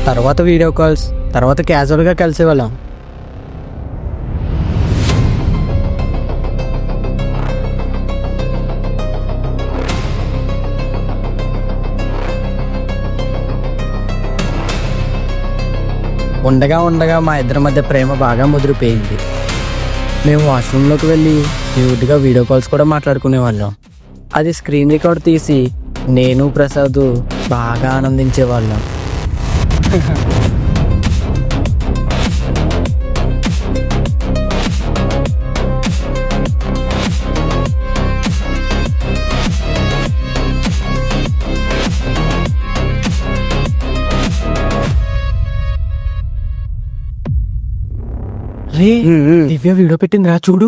తర్వాత video calls, తర్వాత క్యాజువల్గా కలిసేవాళ్ళం. ఉండగా ఉండగా మా ఇద్దరి మధ్య ప్రేమ బాగా ముదిరిపోయింది. మేము వాష్రూమ్లోకి వెళ్ళి క్యూట్గా వీడియో కాల్స్ కూడా మాట్లాడుకునేవాళ్ళం. అది స్క్రీన్ రికార్డ్ తీసి నేను ప్రసాద్ బాగా ఆనందించేవాళ్ళం. రే, దివ్య వీడియో పెట్టిందిరా చూడు.